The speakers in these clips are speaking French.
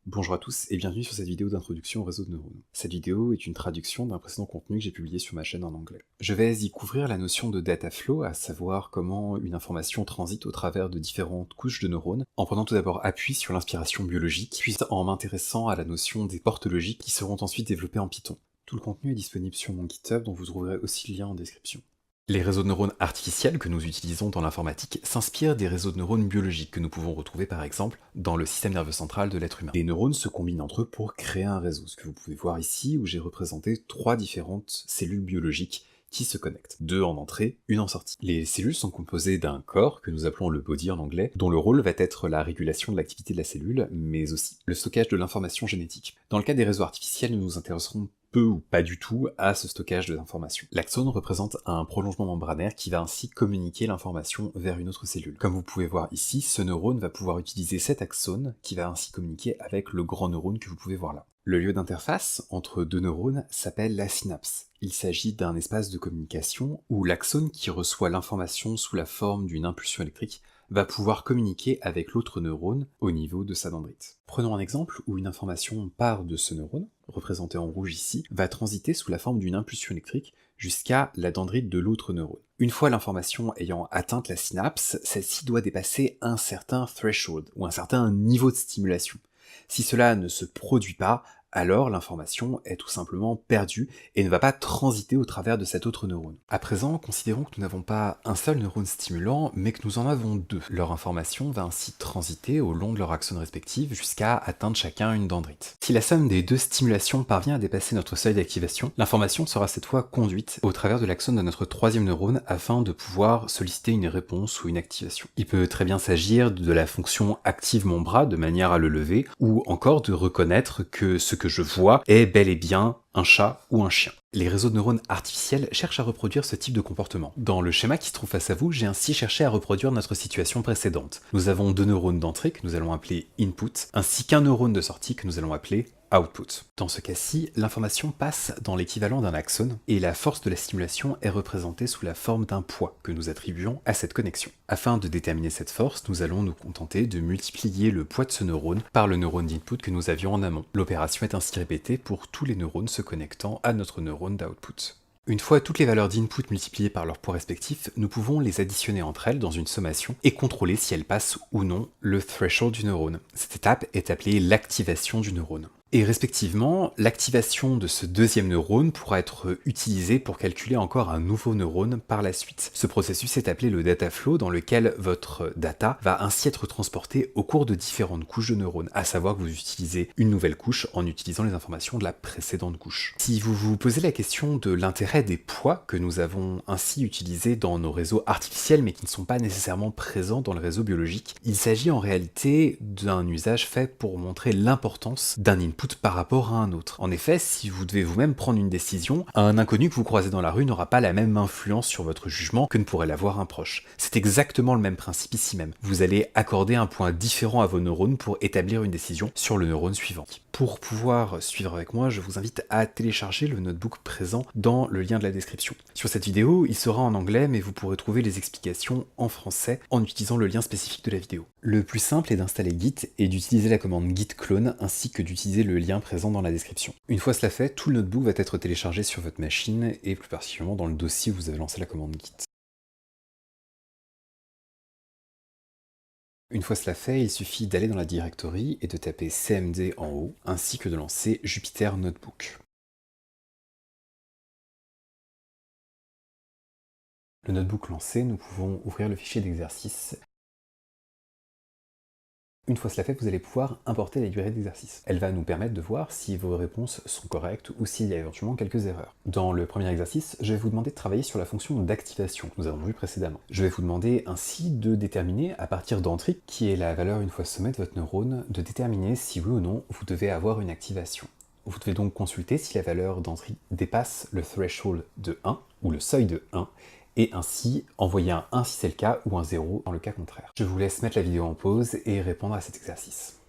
Bonjour à tous et bienvenue sur cette vidéo d'introduction au réseau de neurones. Cette vidéo est une traduction d'un précédent contenu que j'ai publié sur ma chaîne en anglais. Je vais y couvrir la notion de data flow, à savoir comment une information transite au travers de différentes couches de neurones, en prenant tout d'abord appui sur l'inspiration biologique, puis en m'intéressant à la notion des portes logiques qui seront ensuite développées en Python. Tout le contenu est disponible sur mon GitHub, dont vous trouverez aussi le lien en description. Les réseaux de neurones artificiels que nous utilisons dans l'informatique s'inspirent des réseaux de neurones biologiques que nous pouvons retrouver par exemple dans le système nerveux central de l'être humain. Les neurones se combinent entre eux pour créer un réseau, ce que vous pouvez voir ici où j'ai représenté 3 différentes cellules biologiques qui se connectent. 2 en entrée, une en sortie. Les cellules sont composées d'un corps, que nous appelons le body en anglais, dont le rôle va être la régulation de l'activité de la cellule, mais aussi le stockage de l'information génétique. Dans le cas des réseaux artificiels, nous nous intéresserons peu ou pas du tout à ce stockage de l'information. L'axone représente un prolongement membranaire qui va ainsi communiquer l'information vers une autre cellule. Comme vous pouvez voir ici, ce neurone va pouvoir utiliser cet axone qui va ainsi communiquer avec le grand neurone que vous pouvez voir là. Le lieu d'interface entre deux neurones s'appelle la synapse. Il s'agit d'un espace de communication où l'axone qui reçoit l'information sous la forme d'une impulsion électrique va pouvoir communiquer avec l'autre neurone au niveau de sa dendrite. Prenons un exemple où une information part de ce neurone, représenté en rouge ici, va transiter sous la forme d'une impulsion électrique jusqu'à la dendrite de l'autre neurone. Une fois l'information ayant atteint la synapse, celle-ci doit dépasser un certain threshold, ou un certain niveau de stimulation. Si cela ne se produit pas, alors l'information est tout simplement perdue et ne va pas transiter au travers de cet autre neurone. À présent, considérons que nous n'avons pas un seul neurone stimulant, mais que nous en avons deux. Leur information va ainsi transiter au long de leur axone respective jusqu'à atteindre chacun une dendrite. Si la somme des deux stimulations parvient à dépasser notre seuil d'activation, l'information sera cette fois conduite au travers de l'axone de notre troisième neurone afin de pouvoir solliciter une réponse ou une activation. Il peut très bien s'agir de la fonction active mon bras de manière à le lever, ou encore de reconnaître que ce que je vois est bel et bien un chat ou un chien. Les réseaux de neurones artificiels cherchent à reproduire ce type de comportement. Dans le schéma qui se trouve face à vous, j'ai ainsi cherché à reproduire notre situation précédente. Nous avons deux neurones d'entrée que nous allons appeler input, ainsi qu'un neurone de sortie que nous allons appeler output. Dans ce cas-ci, l'information passe dans l'équivalent d'un axone, et la force de la stimulation est représentée sous la forme d'un poids que nous attribuons à cette connexion. Afin de déterminer cette force, nous allons nous contenter de multiplier le poids de ce neurone par le neurone d'input que nous avions en amont. L'opération est ainsi répétée pour tous les neurones se connectant à notre neurone d'output. Une fois toutes les valeurs d'input multipliées par leur poids respectif, nous pouvons les additionner entre elles dans une sommation et contrôler si elles passent ou non le threshold du neurone. Cette étape est appelée l'activation du neurone. Et respectivement, l'activation de ce deuxième neurone pourra être utilisée pour calculer encore un nouveau neurone par la suite. Ce processus est appelé le data flow, dans lequel votre data va ainsi être transportée au cours de différentes couches de neurones, à savoir que vous utilisez une nouvelle couche en utilisant les informations de la précédente couche. Si vous vous posez la question de l'intérêt des poids que nous avons ainsi utilisés dans nos réseaux artificiels mais qui ne sont pas nécessairement présents dans le réseau biologique, il s'agit en réalité d'un usage fait pour montrer l'importance d'un input par rapport à un autre. En effet, si vous devez vous-même prendre une décision, un inconnu que vous croisez dans la rue n'aura pas la même influence sur votre jugement que ne pourrait l'avoir un proche. C'est exactement le même principe ici même. Vous allez accorder un point différent à vos neurones pour établir une décision sur le neurone suivant. Pour pouvoir suivre avec moi, je vous invite à télécharger le notebook présent dans le lien de la description. Sur cette vidéo, il sera en anglais, mais vous pourrez trouver les explications en français en utilisant le lien spécifique de la vidéo. Le plus simple est d'installer Git et d'utiliser la commande git clone ainsi que d'utiliser le lien présent dans la description. Une fois cela fait, tout le notebook va être téléchargé sur votre machine et plus particulièrement dans le dossier où vous avez lancé la commande git. Une fois cela fait, il suffit d'aller dans la directory et de taper cmd en haut, ainsi que de lancer Jupyter Notebook. Le notebook lancé, nous pouvons ouvrir le fichier d'exercice. Une fois cela fait, vous allez pouvoir importer la durée d'exercice. Elle va nous permettre de voir si vos réponses sont correctes ou s'il y a éventuellement quelques erreurs. Dans le premier exercice, je vais vous demander de travailler sur la fonction d'activation que nous avons vue précédemment. Je vais vous demander ainsi de déterminer, à partir d'entry, qui est la valeur une fois sommet de votre neurone, de déterminer si oui ou non vous devez avoir une activation. Vous devez donc consulter si la valeur d'entry dépasse le threshold de 1, ou le seuil de 1, et ainsi envoyer un 1 si c'est le cas, ou un 0 dans le cas contraire. Je vous laisse mettre la vidéo en pause et répondre à cet exercice.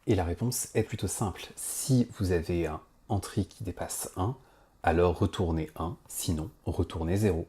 Et la réponse est plutôt simple. Si vous avez un entry qui dépasse 1, alors retournez 1, sinon retournez 0.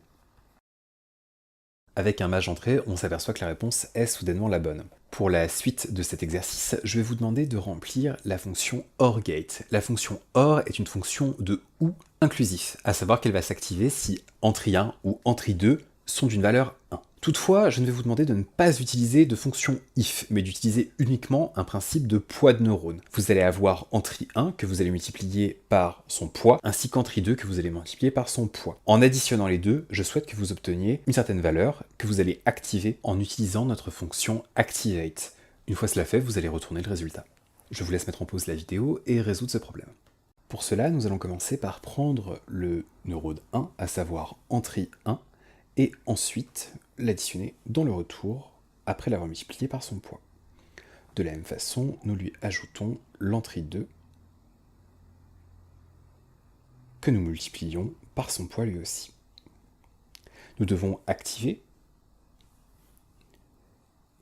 Avec un mage entrée, on s'aperçoit que la réponse est soudainement la bonne. Pour la suite de cet exercice, je vais vous demander de remplir la fonction OR-gate. La fonction OR est une fonction de OU inclusif, à savoir qu'elle va s'activer si entry 1 ou entry 2 sont d'une valeur 1. Toutefois, je ne vais vous demander de ne pas utiliser de fonction if, mais d'utiliser uniquement un principe de poids de neurones. Vous allez avoir entry 1 que vous allez multiplier par son poids, ainsi qu'entry 2 que vous allez multiplier par son poids. En additionnant les deux, je souhaite que vous obteniez une certaine valeur que vous allez activer en utilisant notre fonction activate. Une fois cela fait, vous allez retourner le résultat. Je vous laisse mettre en pause la vidéo et résoudre ce problème. Pour cela, nous allons commencer par prendre le neurone 1, à savoir entry 1, et ensuite l'additionner dans le retour après l'avoir multiplié par son poids. De la même façon, nous lui ajoutons l'entry 2 que nous multiplions par son poids lui aussi. Nous devons activer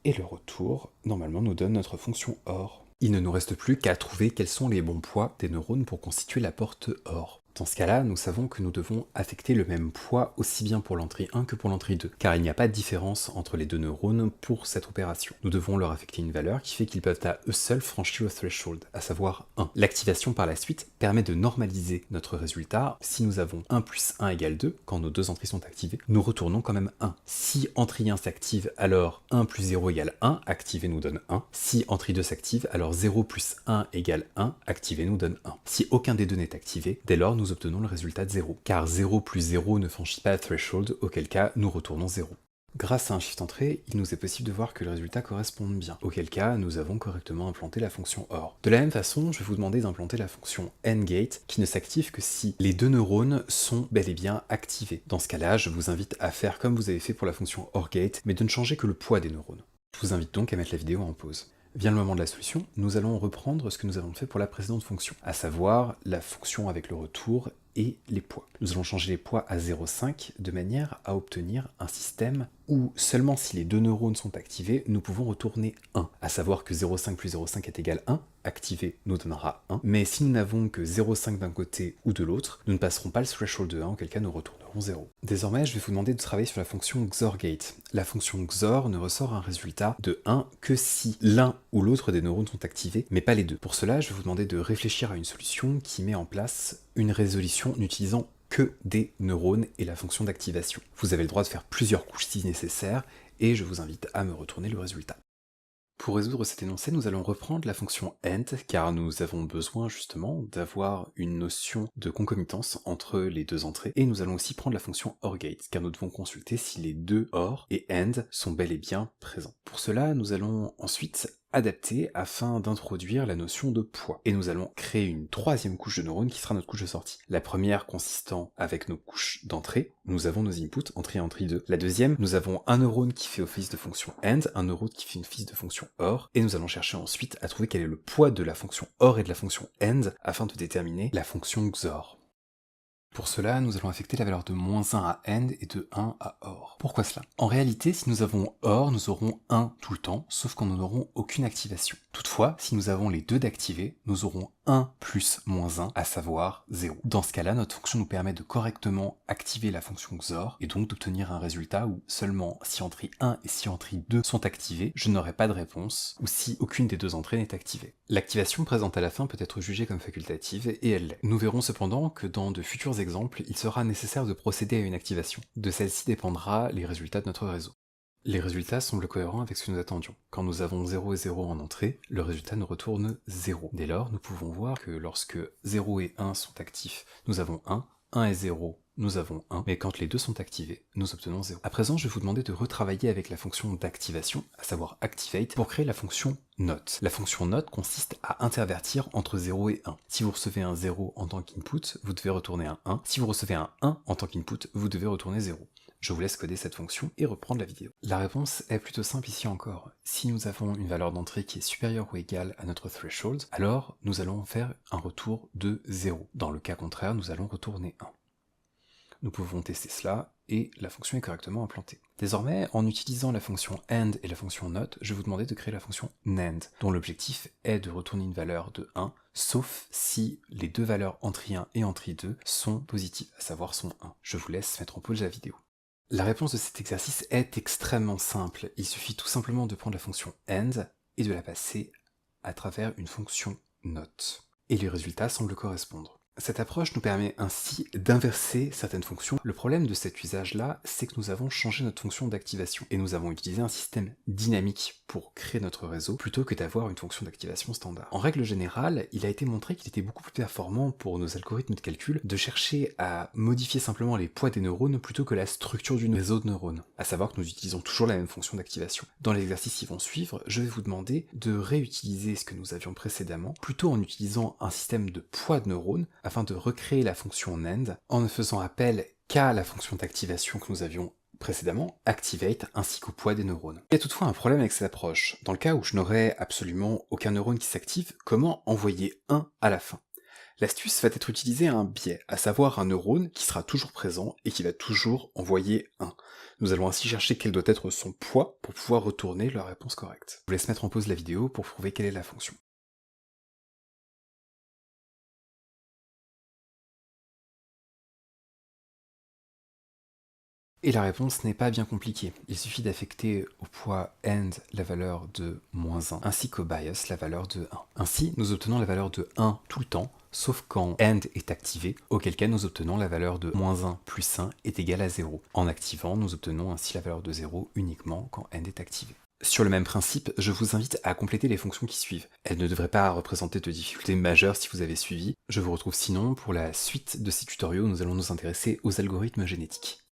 et le retour, normalement, nous donne notre fonction OR. Il ne nous reste plus qu'à trouver quels sont les bons poids des neurones pour constituer la porte OR. Dans ce cas-là, nous savons que nous devons affecter le même poids aussi bien pour l'entry 1 que pour l'entry 2, car il n'y a pas de différence entre les deux neurones pour cette opération. Nous devons leur affecter une valeur qui fait qu'ils peuvent à eux seuls franchir le threshold, à savoir 1. L'activation par la suite permet de normaliser notre résultat. Si nous avons 1 plus 1 égale 2, quand nos deux entrées sont activées, nous retournons quand même 1. Si entry 1 s'active, alors 1 plus 0 égale 1, activé nous donne 1. Si entry 2 s'active, alors 0 plus 1 égale 1, activé nous donne 1. Si aucun des deux n'est activé, dès lors nous obtenons le résultat de 0, car 0 plus 0 ne franchit pas le threshold, auquel cas nous retournons 0. Grâce à un shift entrée, il nous est possible de voir que le résultat corresponde bien, auquel cas nous avons correctement implanté la fonction OR. De la même façon, je vais vous demander d'implanter la fonction AND-gate, qui ne s'active que si les deux neurones sont bel et bien activés. Dans ce cas-là, je vous invite à faire comme vous avez fait pour la fonction OR-gate, mais de ne changer que le poids des neurones. Je vous invite donc à mettre la vidéo en pause. Vient le moment de la solution, nous allons reprendre ce que nous avons fait pour la précédente fonction, à savoir la fonction avec le retour et les poids. Nous allons changer les poids à 0,5 de manière à obtenir un système où seulement si les deux neurones sont activés, nous pouvons retourner 1, à savoir que 0,5 plus 0,5 est égal à 1, activé nous donnera 1, mais si nous n'avons que 0,5 d'un côté ou de l'autre, nous ne passerons pas le threshold de 1, auquel cas nous retournerons 0. Désormais, je vais vous demander de travailler sur la fonction XOR-gate. La fonction XOR ne ressort un résultat de 1 que si l'un ou l'autre des neurones sont activés, mais pas les deux. Pour cela, je vais vous demander de réfléchir à une solution qui met en place une résolution n'utilisant que des neurones et la fonction d'activation. Vous avez le droit de faire plusieurs couches si nécessaire, et je vous invite à me retourner le résultat. Pour résoudre cet énoncé, nous allons reprendre la fonction AND, car nous avons besoin justement d'avoir une notion de concomitance entre les deux entrées, et nous allons aussi prendre la fonction OR-gate, car nous devons consulter si les deux OR et AND sont bel et bien présents. Pour cela, nous allons ensuite adapter afin d'introduire la notion de poids. Et nous allons créer une troisième couche de neurones qui sera notre couche de sortie. La première consistant avec nos couches d'entrée, nous avons nos inputs, entry 1, entry 2. La deuxième, nous avons un neurone qui fait office de fonction AND, un neurone qui fait office de fonction OR, et nous allons chercher ensuite à trouver quel est le poids de la fonction OR et de la fonction AND afin de déterminer la fonction XOR. Pour cela, nous allons affecter la valeur de -1 à AND et de 1 à OR. Pourquoi cela? En réalité, si nous avons OR, nous aurons 1 tout le temps, sauf qu'on n'aurons aucune activation. Toutefois, si nous avons les deux d'activés, nous aurons 1 plus -1, à savoir 0. Dans ce cas-là, notre fonction nous permet de correctement activer la fonction XOR, et donc d'obtenir un résultat où seulement si entry 1 et si entry 2 sont activés, je n'aurai pas de réponse, ou si aucune des deux entrées n'est activée. L'activation présente à la fin peut être jugée comme facultative, et elle l'est. Nous verrons cependant que dans de futurs exemples, il sera nécessaire de procéder à une activation. De celle-ci dépendra les résultats de notre réseau. Les résultats semblent cohérents avec ce que nous attendions. Quand nous avons 0 et 0 en entrée, le résultat nous retourne 0. Dès lors, nous pouvons voir que lorsque 0 et 1 sont actifs, nous avons 1 et 0, nous avons 1, mais quand les deux sont activés, nous obtenons 0. À présent, je vais vous demander de retravailler avec la fonction d'activation, à savoir activate, pour créer la fonction note. La fonction note consiste à intervertir entre 0 et 1. Si vous recevez un 0 en tant qu'input, vous devez retourner un 1. Si vous recevez un 1 en tant qu'input, vous devez retourner 0. Je vous laisse coder cette fonction et reprendre la vidéo. La réponse est plutôt simple ici encore. Si nous avons une valeur d'entrée qui est supérieure ou égale à notre threshold, alors nous allons faire un retour de 0. Dans le cas contraire, nous allons retourner 1. Nous pouvons tester cela, et la fonction est correctement implantée. Désormais, en utilisant la fonction AND et la fonction NOT, je vais vous demander de créer la fonction NAND, dont l'objectif est de retourner une valeur de 1, sauf si les deux valeurs entry 1 et entry 2 sont positives, à savoir sont 1. Je vous laisse mettre en pause la vidéo. La réponse de cet exercice est extrêmement simple. Il suffit tout simplement de prendre la fonction AND et de la passer à travers une fonction NOT. Et les résultats semblent correspondre. Cette approche nous permet ainsi d'inverser certaines fonctions. Le problème de cet usage-là, c'est que nous avons changé notre fonction d'activation et nous avons utilisé un système dynamique pour créer notre réseau plutôt que d'avoir une fonction d'activation standard. En règle générale, il a été montré qu'il était beaucoup plus performant pour nos algorithmes de calcul de chercher à modifier simplement les poids des neurones plutôt que la structure du réseau de neurones. À savoir que nous utilisons toujours la même fonction d'activation. Dans les exercices qui vont suivre, je vais vous demander de réutiliser ce que nous avions précédemment, plutôt en utilisant un système de poids de neurones, afin de recréer la fonction NAND en ne faisant appel qu'à la fonction d'activation que nous avions précédemment, Activate, ainsi qu'au poids des neurones. Il y a toutefois un problème avec cette approche. Dans le cas où je n'aurais absolument aucun neurone qui s'active, comment envoyer 1 à la fin? L'astuce va être utiliser un biais, à savoir un neurone qui sera toujours présent et qui va toujours envoyer 1. Nous allons ainsi chercher quel doit être son poids pour pouvoir retourner la réponse correcte. Je vous laisse mettre en pause la vidéo pour prouver quelle est la fonction. Et la réponse n'est pas bien compliquée. Il suffit d'affecter au poids AND la valeur de -1, ainsi qu'au bias la valeur de 1. Ainsi, nous obtenons la valeur de 1 tout le temps, sauf quand AND est activé, auquel cas nous obtenons la valeur de -1 plus 1 est égal à 0. En activant, nous obtenons ainsi la valeur de 0 uniquement quand AND est activé. Sur le même principe, je vous invite à compléter les fonctions qui suivent. Elles ne devraient pas représenter de difficultés majeures si vous avez suivi. Je vous retrouve sinon pour la suite de ces tutoriaux où nous allons nous intéresser aux algorithmes génétiques.